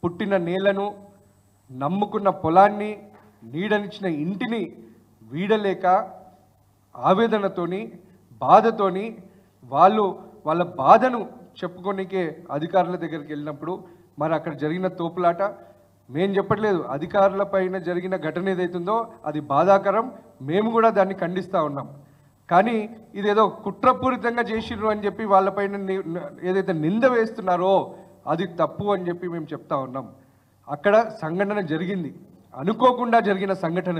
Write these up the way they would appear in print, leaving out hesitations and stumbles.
పుట్టిన నేలను నమ్ముకున్న పొలాన్ని నీడనిచ్చిన ఇంటిని వీడలేక ఆవేదనతోని బాధతోని వాళ్ళ బాధను చెప్పుకోనికే అధికారుల దగ్గరికి వెళ్ళినప్పుడు మరి అక్కడ జరిగిన తోపులాట మేము చెప్పట్లేదు, అధికారుల పైన జరిగిన ఘటన ఏదైతుందో అది బాధాకరం, మేము కూడా దాన్ని ఖండిస్తూ ఉన్నాం. కానీ ఇదేదో కుట్రపూరితంగా చేసిర్రు అని చెప్పి వాళ్ళపైన ఏదైతే నింద వేస్తున్నారో అది తప్పు అని చెప్పి మేము చెప్తా ఉన్నాం. అక్కడ సంఘటన జరిగింది, అనుకోకుండా జరిగిన సంఘటన.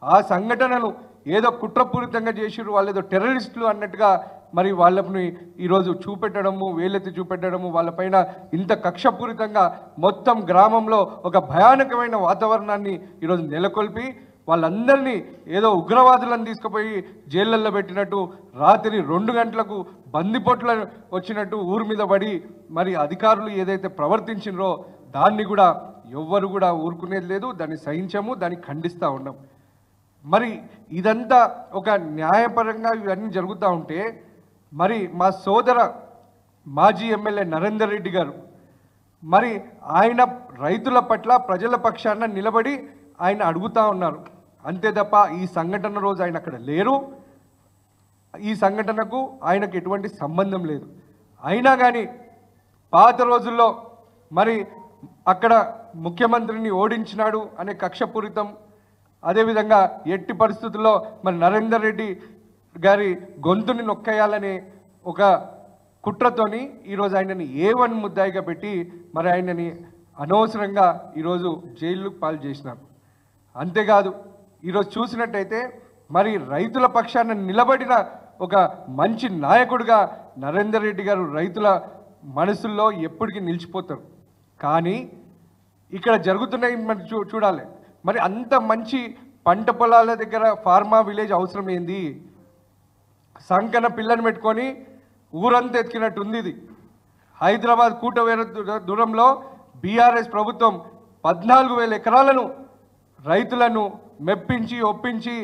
ఆ సంఘటనను ఏదో కుట్రపూరితంగా చేసిర్రు, వాళ్ళు ఏదో టెర్రరిస్టులు అన్నట్టుగా మరి వాళ్ళని ఈరోజు చూపెట్టడము, వేలెత్తి చూపెట్టడము, వాళ్ళపైన ఇంత కక్షపూరితంగా మొత్తం గ్రామంలో ఒక భయానకమైన వాతావరణాన్ని ఈరోజు నెలకొల్పి వాళ్ళందరినీ ఏదో ఉగ్రవాదులను తీసుకుపోయి జైళ్ళల్లో పెట్టినట్టు రాత్రి 2 గంటలకు బందిపోట్ల వచ్చినట్టు ఊరి మీద పడి మరి అధికారులు ఏదైతే ప్రవర్తించినరో దాన్ని కూడా ఎవ్వరు కూడా ఊరుకునేది లేదు, దాన్ని సహించము, దాన్ని ఖండిస్తూ ఉన్నాం. మరి ఇదంతా ఒక న్యాయపరంగా ఇవన్నీ జరుగుతూ ఉంటే మరి మా సోదర మాజీ ఎమ్మెల్యే నరేందర్ రెడ్డి గారు మరి ఆయన రైతుల పట్ల ప్రజల పక్షాన నిలబడి ఆయన అడుగుతూ ఉన్నారు. అంతే తప్ప ఈ సంఘటన రోజు ఆయన అక్కడ లేరు, ఈ సంఘటనకు ఆయనకు ఎటువంటి సంబంధం లేదు. అయినా కానీ పాత రోజుల్లో మరి అక్కడ ముఖ్యమంత్రిని ఓడించినాడు అనే కక్షపూరితం, అదేవిధంగా ఎట్టి పరిస్థితుల్లో మరి నరేందర్ రెడ్డి గారి గొంతుని నొక్కేయాలనే ఒక కుట్రతోని ఈరోజు ఆయనని A1 ముద్దాయిగా పెట్టి మరి ఆయనని అనవసరంగా ఈరోజు జైలుకు పాలు చేసినారు. అంతేకాదు ఈరోజు చూసినట్టయితే మరి రైతుల పక్షాన నిలబడిన ఒక మంచి నాయకుడిగా నరేందర్ రెడ్డి గారు రైతుల మనసుల్లో ఎప్పటికీ నిలిచిపోతారు. కానీ ఇక్కడ జరుగుతున్నాయి మరి చూడాలి. మరి అంత మంచి పంట పొలాల దగ్గర ఫార్మా విలేజ్ అవసరం ఏంది? సంకన పిల్లని పెట్టుకొని ఊరంతా ఎత్తికినట్టుంది ఇది. హైదరాబాద్ కూటవేర దూరంలో బీఆర్ఎస్ ప్రభుత్వం 14,000 ఎకరాలను రైతులను మెప్పించి ఒప్పించి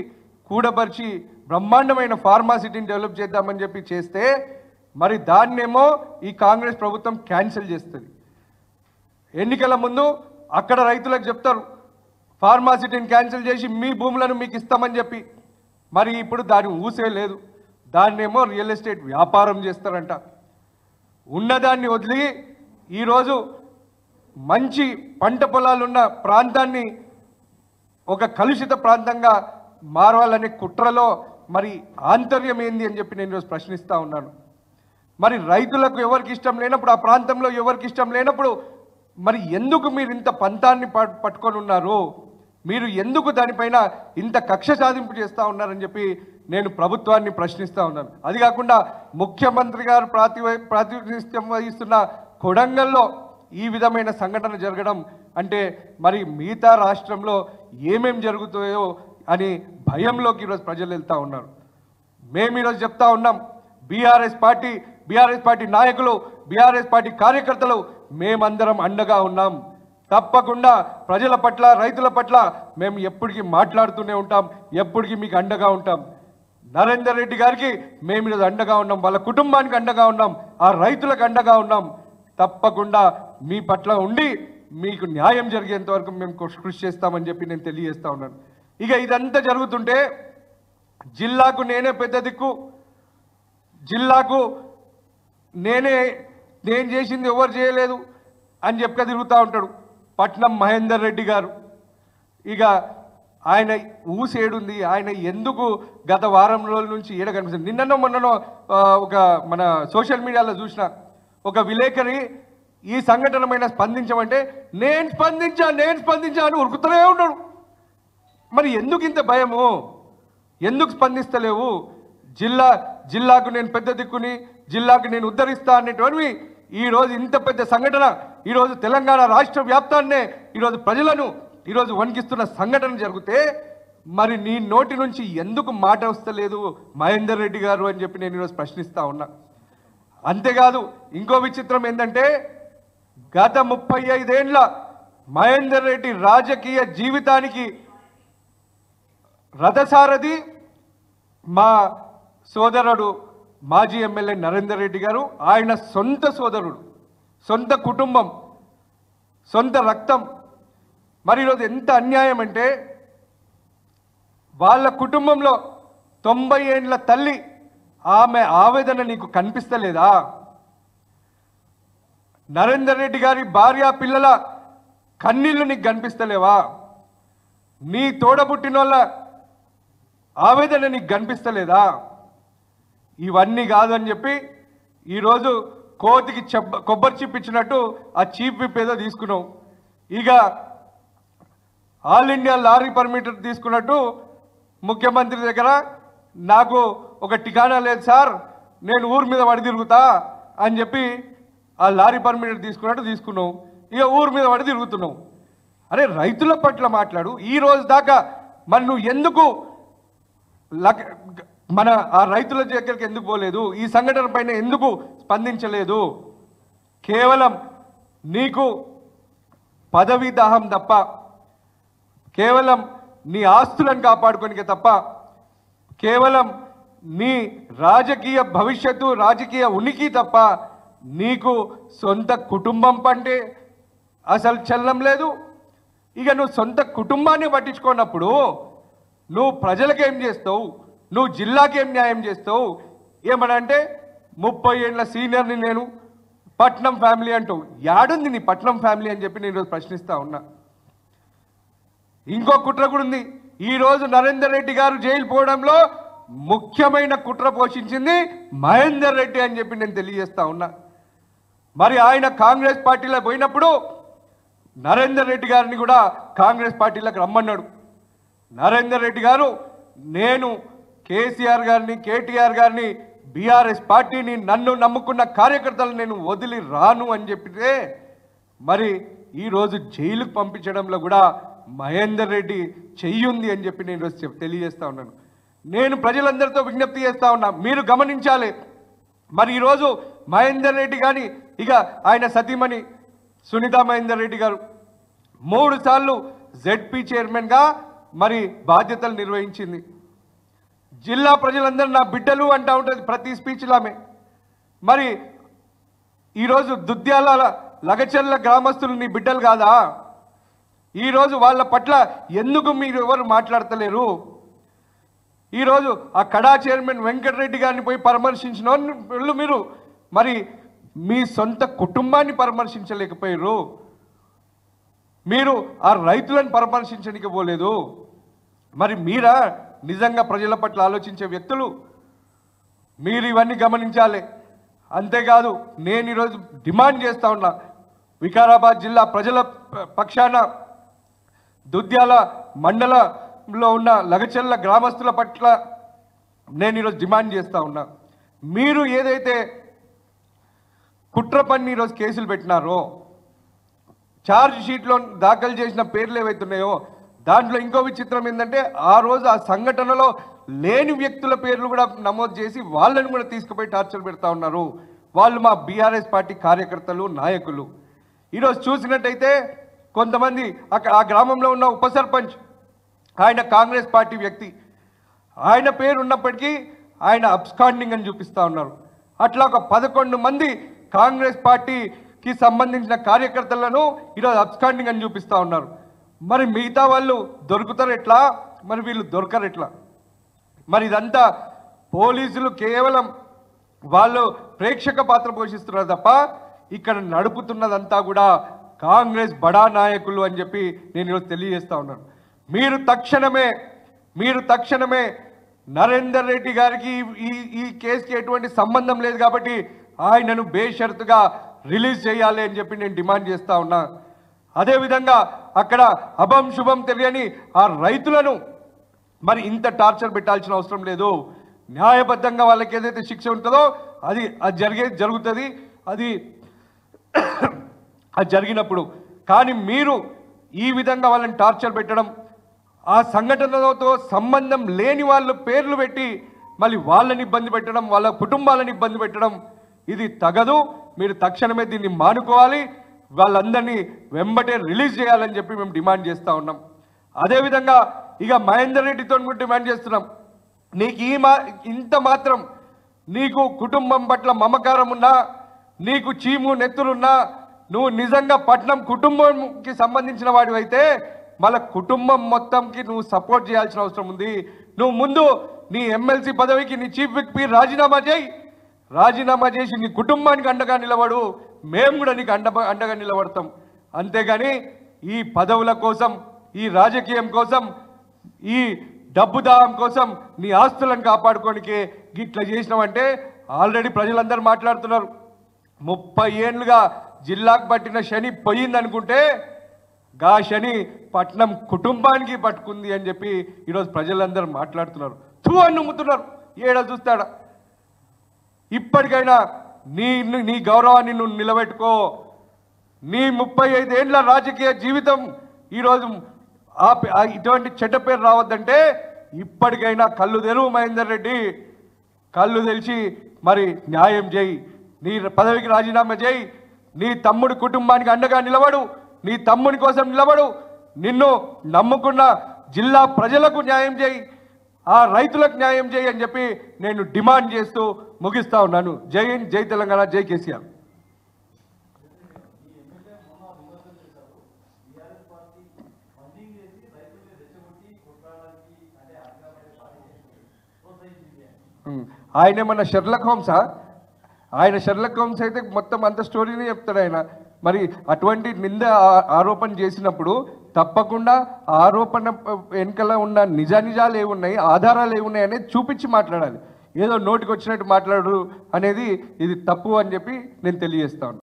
కూడపరిచి బ్రహ్మాండమైన ఫార్మా సిటీని డెవలప్ చేద్దామని చెప్పి చేస్తే మరి దాన్నేమో ఈ కాంగ్రెస్ ప్రభుత్వం క్యాన్సిల్ చేస్తుంది. ఎన్నికల ముందు అక్కడ రైతులకు చెప్తారు ఫార్మా సిటీని క్యాన్సిల్ చేసి మీ భూములను మీకు ఇస్తామని చెప్పి, మరి ఇప్పుడు దాని ఊసే లేదు. దాన్నేమో రియల్ ఎస్టేట్ వ్యాపారం చేస్తారంట. ఉన్నదాన్ని వదిలి ఈరోజు మంచి పంట పొలాలున్న ప్రాంతాన్ని ఒక కలుషిత ప్రాంతంగా మారాలనే కుట్రలో మరి ఆంతర్యం ఏంది అని చెప్పి నేను ఈరోజు ప్రశ్నిస్తూ ఉన్నాను. మరి రైతులకు ఎవరికి ఇష్టం లేనప్పుడు, ఆ ప్రాంతంలో ఎవరికి ఇష్టం లేనప్పుడు మరి ఎందుకు మీరు ఇంత పంతాన్ని పట్టుకొని ఉన్నారు? మీరు ఎందుకు దానిపైన ఇంత కక్ష సాధింపు చేస్తూ ఉన్నారని చెప్పి నేను ప్రభుత్వాన్ని ప్రశ్నిస్తూ ఉన్నాను. అది కాకుండా ముఖ్యమంత్రి గారు ప్రాతినిధ్యం వహిస్తున్న కొడంగల్లో ఈ విధమైన సంఘటన జరగడం అంటే మరి మిగతా రాష్ట్రంలో ఏమేం జరుగుతాయో అని భయంలోకి ఈరోజు ప్రజలు వెళ్తూ ఉన్నారు. మేము ఈరోజు చెప్తా ఉన్నాం, బీఆర్ఎస్ పార్టీ నాయకులు, బీఆర్ఎస్ పార్టీ కార్యకర్తలు మేమందరం అండగా ఉన్నాం. తప్పకుండా ప్రజల పట్ల, రైతుల పట్ల మేము ఎప్పటికీ మాట్లాడుతూనే ఉంటాం, ఎప్పటికీ మీకు అండగా ఉంటాం. నరేందర్ రెడ్డి గారికి మేము ఈరోజు అండగా ఉన్నాం, వాళ్ళ కుటుంబానికి అండగా ఉన్నాం, ఆ రైతులకు అండగా ఉన్నాం. తప్పకుండా మీ పట్ల ఉండి మీకు న్యాయం జరిగేంత వరకు మేము కృషి చేస్తామని చెప్పి నేను తెలియజేస్తా ఉన్నాను. ఇక ఇదంతా జరుగుతుంటే జిల్లాకు నేనే పెద్ద దిక్కు, జిల్లాకు నేను చేసింది ఎవరు చేయలేదు అని చెప్పి తిరుగుతూ ఉంటాడు పట్నం మహేందర్ రెడ్డి గారు. ఇక ఆయన ఊసేడుంది, ఆయన ఎందుకు గత వారం రోజుల నుంచి ఏడ కనిపిస్తుంది? నిన్ననో మొన్ననో ఒక మన సోషల్ మీడియాలో చూసిన ఒక విలేకరి ఈ సంఘటన పైన స్పందించమంటే నేను స్పందించా అని ఉరుకుతూనే ఉన్నాడు. మరి ఎందుకు ఇంత భయము? ఎందుకు స్పందిస్తలేవు? జిల్లాకు నేను పెద్ద దిక్కుని, జిల్లాకు నేను ఉద్ధరిస్తా అనేటువంటివి ఈరోజు ఇంత పెద్ద సంఘటన, ఈరోజు తెలంగాణ రాష్ట్ర వ్యాప్తాన్నే ఈరోజు ప్రజలను ఈరోజు వణికిస్తున్న సంఘటన జరిగితే మరి నీ నోటి నుంచి ఎందుకు మాట వస్తలేదు మహేందర్ రెడ్డి గారు అని చెప్పి నేను ఈరోజు ప్రశ్నిస్తా ఉన్నా. అంతేకాదు ఇంకో విచిత్రం ఏంటంటే గత 35 ఏళ్ల మహేందర్ రెడ్డి రాజకీయ జీవితానికి రథసారథి మా సోదరుడు మాజీ ఎమ్మెల్యే నరేందర్ రెడ్డి గారు. ఆయన సొంత సోదరుడు, సొంత కుటుంబం. సొంత రక్తం. మరి ఈరోజు ఎంత అన్యాయం అంటే వాళ్ళ కుటుంబంలో 90 ఏళ్ల తల్లి ఆమె ఆవేదన నీకు కనిపిస్తలేదా? నరేందర్ రెడ్డి గారి భార్య పిల్లల కన్నీళ్లు నీకు కనిపిస్తలేవా? నీ తోడబుట్టిన వాళ్ళ ఆవేదన నీకు కనిపిస్తలేదా? ఇవన్నీ కాదు అని చెప్పి ఈరోజు కోతికి కొబ్బరి చిప్ ఇచ్చినట్టు ఆ చీప్ విప్ ఏదో తీసుకున్నావు. ఇక ఆల్ ఇండియా లారీ పర్మిట్ తీసుకున్నట్టు ముఖ్యమంత్రి దగ్గర నాకు ఒక ఠికానా లేదు సార్, నేను ఊరి మీద పడి తిరుగుతా అని చెప్పి ఆ లారీ పర్మిట్ తీసుకున్నట్టు తీసుకున్నావు. ఇక ఊరి మీద పడి తిరుగుతున్నావు. అరే రైతుల పట్ల మాట్లాడు. ఈ రోజు దాకా మరి నువ్వు ఎందుకు మన ఆ రైతుల దగ్గరికి ఎందుకు పోలేదు? ఈ సంఘటన పైన ఎందుకు స్పందించలేదు? కేవలం నీకు పదవీ దాహం తప్ప, కేవలం నీ ఆస్తులను కాపాడుకోనికే తప్ప, కేవలం నీ రాజకీయ భవిష్యత్తు, రాజకీయ ఉనికి తప్ప నీకు సొంత కుటుంబం పంటే అసలు చల్లం లేదు. ఇక నువ్వు సొంత కుటుంబాన్ని పట్టించుకున్నప్పుడు నువ్వు ప్రజలకేం చేస్తావు? నువ్వు జిల్లాకి ఏం న్యాయం చేస్తావు? ఏమనంటే 30 ఏళ్ళ సీనియర్ని నేను, పట్నం ఫ్యామిలీ అంటావు. యాడుంది నీ పట్నం ఫ్యామిలీ అని చెప్పి నేను ఈరోజు ప్రశ్నిస్తా ఉన్నా. ఇంకో కుట్ర కూడా ఉంది. ఈరోజు నరేందర్ రెడ్డి గారు జైలు పోవడంలో ముఖ్యమైన కుట్ర పోషించింది మహేందర్ రెడ్డి అని చెప్పి నేను తెలియజేస్తా ఉన్నా. మరి ఆయన కాంగ్రెస్ పార్టీలో పోయినప్పుడు నరేందర్ రెడ్డి గారిని కూడా కాంగ్రెస్ పార్టీలోకి రమ్మన్నాడు. నరేందర్ రెడ్డి గారు నేను కేసీఆర్ గారిని, కేటీఆర్ గారిని, బీఆర్ఎస్ పార్టీని, నన్ను నమ్ముకున్న కార్యకర్తలు నేను వదిలి రాను అని చెప్పితే మరి ఈరోజు జైలుకు పంపించడంలో కూడా మహేందర్ రెడ్డి చెయ్యుంది అని చెప్పి నేను ఈరోజు తెలియజేస్తా ఉన్నాను. నేను ప్రజలందరితో విజ్ఞప్తి చేస్తా ఉన్నా, మీరు గమనించాలి. మరి ఈరోజు మహేందర్ రెడ్డి కానీ, ఇక ఆయన సతీమణి సునీతా మహేందర్ రెడ్డి గారు 3 సార్లు జెడ్పీ చైర్మన్గా మరి బాధ్యతలు నిర్వహించింది. జిల్లా ప్రజలందరూ నా బిడ్డలు అంటూ ఉంటుంది ప్రతి స్పీచ్లో ఆమె. మరి ఈరోజు దుద్యాల లగచర్ల గ్రామస్తులు నీ బిడ్డలు కాదా? ఈరోజు వాళ్ళ పట్ల ఎందుకు మీరు ఎవరు మాట్లాడతలేరు? ఈరోజు ఆ కడా చైర్మన్ వెంకటరెడ్డి గారిని పోయి పరామర్శించిన వాళ్ళు మీరు మరి మీ సొంత కుటుంబాన్ని పరామర్శించలేకపోయారు. మీరు ఆ రైతులను పరామర్శించడానికి పోలేదు. మరి మీరా నిజంగా ప్రజల పట్ల ఆలోచించే వ్యక్తులు? మీరు ఇవన్నీ గమనించాలి. అంతేకాదు నేను ఈరోజు డిమాండ్ చేస్తా ఉన్నా, వికారాబాద్ జిల్లా ప్రజల పక్షాన దుద్యాల మండలంలో ఉన్న లగచెల్ల గ్రామస్తుల పట్ల నేను ఈరోజు డిమాండ్ చేస్తా ఉన్నా. మీరు ఏదైతే కుట్ర పన్ని ఈరోజు కేసులు పెట్టినారో, ఛార్జ్ షీట్లో దాఖలు చేసిన పేర్లు ఏవైతున్నాయో దాంట్లో ఇంకో విచిత్రం ఏంటంటే ఆ రోజు ఆ సంఘటనలో లేని వ్యక్తుల పేర్లు కూడా నమోదు చేసి వాళ్ళని కూడా తీసుకుపోయి టార్చర్ పెడతా ఉన్నారు. వాళ్ళు మా బీఆర్ఎస్ పార్టీ కార్యకర్తలు, నాయకులు. ఈరోజు చూసినట్టయితే కొంతమంది ఆ గ్రామంలో ఉన్న ఉప సర్పంచ్ ఆయన కాంగ్రెస్ పార్టీ వ్యక్తి, ఆయన పేరు ఉన్నప్పటికీ ఆయన అబ్స్కాండింగ్ అని చూపిస్తూ ఉన్నారు. అట్లా ఒక 11 మంది కాంగ్రెస్ పార్టీకి సంబంధించిన కార్యకర్తలను ఈరోజు అబ్స్కాండింగ్ అని చూపిస్తూ ఉన్నారు. మరి మిగతా వాళ్ళు దొరుకుతారు ఎట్లా? మరి వీళ్ళు దొరకరు ఎట్లా? మరి ఇదంతా పోలీసులు కేవలం వాళ్ళు ప్రేక్షక పాత్ర పోషిస్తున్నారు తప్ప ఇక్కడ నడుపుతున్నదంతా కూడా కాంగ్రెస్ బడా నాయకులు అని చెప్పి నేను ఈరోజు తెలియజేస్తా ఉన్నాను. మీరు తక్షణమే నరేందర్ రెడ్డి గారికి ఈ కేసుకి ఎటువంటి సంబంధం లేదు కాబట్టి ఆయనను బేషరతుగా రిలీజ్ చేయాలి అని చెప్పి నేను డిమాండ్ చేస్తా ఉన్నా. అదేవిధంగా అక్కడ అభం శుభం తెలియని ఆ రైతులను మరి ఇంత టార్చర్ పెట్టాల్సిన అవసరం లేదు. న్యాయబద్ధంగా వాళ్ళకి ఏదైతే శిక్ష ఉంటుందో అది జరుగుతుంది. అది జరిగినప్పుడు కానీ మీరు ఈ విధంగా వాళ్ళని టార్చర్ పెట్టడం, ఆ సంఘటనలతో సంబంధం లేని వాళ్ళ పేర్లు పెట్టి మళ్ళీ వాళ్ళని ఇబ్బంది పెట్టడం, వాళ్ళ కుటుంబాలను ఇబ్బంది పెట్టడం ఇది తగదు. మీరు తక్షణమే దీన్ని మానుకోవాలి. వాళ్ళందరినీ వెంబటే రిలీజ్ చేయాలని చెప్పి మేము డిమాండ్ చేస్తూ ఉన్నాం. అదేవిధంగా ఇక మహేందర్ రెడ్డితో కూడా డిమాండ్ చేస్తున్నాం. నీకు ఇంత మాత్రం నీకు కుటుంబం పట్ల మమకారం ఉన్నా, నీకు చీము నెత్తులున్నా, నువ్వు నిజంగా పట్నం కుటుంబంకి సంబంధించిన వాడివైతే మళ్ళీ కుటుంబం మొత్తంకి నువ్వు సపోర్ట్ చేయాల్సిన అవసరం ఉంది. నువ్వు ముందు నీ ఎమ్మెల్సీ పదవికి నీ చీఫ్ విప్ రాజీనామా చేయి. రాజీనామా చేసి నీ కుటుంబానికి అండగా నిలబడు. మేము కూడా నీకు అండగా నిలబడతాం. అంతేగాని ఈ పదవుల కోసం, ఈ రాజకీయం కోసం, ఈ డబ్బు దాహం కోసం నీ ఆస్తులను కాపాడుకోనికే గిట్లా చేసినావంటే ఆల్రెడీ ప్రజలందరూ మాట్లాడుతున్నారు. 30 ఏళ్ళుగా జిల్లాకు పట్టిన శని పోయిందనుకుంటే గా శని పట్నం కుటుంబానికి పట్టుకుంది అని చెప్పి ఈరోజు ప్రజలందరూ మాట్లాడుతున్నారు. అని నమ్ముతున్నారు. ఏడ చూస్తాడా. ఇప్పటికైనా నీ గౌరవాన్ని నువ్వు నిలబెట్టుకో. నీ 35 ఏళ్ళ రాజకీయ జీవితం ఈరోజు ఇటువంటి చెడ్డ పేరు రావద్దంటే ఇప్పటికైనా కళ్ళు తెరువు మహేందర్ రెడ్డి. కళ్ళు తెలిసి మరి న్యాయం చేయి. నీ పదవికి రాజీనామా చేయి. నీ తమ్ముడి కుటుంబానికి అండగా నిలబడు. నీ తమ్ముని కోసం నిలబడు. నిన్ను నమ్ముకున్న జిల్లా ప్రజలకు న్యాయం చేయి. ఆ రైతులకు న్యాయం చేయి అని చెప్పి నేను డిమాండ్ చేస్తూ ముగిస్తా ఉన్నాను. జై హింద్, జై తెలంగాణ, జై కేసీఆర్. ఆయన ఏమన్నా షెర్లక్ హోమ్సా? ఆయన షెర్లక్ హోమ్స్ అయితే మొత్తం అంత స్టోరీని చెప్తాడు ఆయన. మరి అటువంటి నింద ఆరోపణ చేసినప్పుడు తప్పకుండా ఆరోపణ వెనుకల ఉన్న నిజాలు ఏమున్నాయి, ఆధారాలు ఏమున్నాయి అనేది చూపించి మాట్లాడాలి. ఏదో నోటికి వచ్చినట్టు మాట్లాడు అనేది ఇది తప్పు అని చెప్పి నేను తెలియజేస్తాను.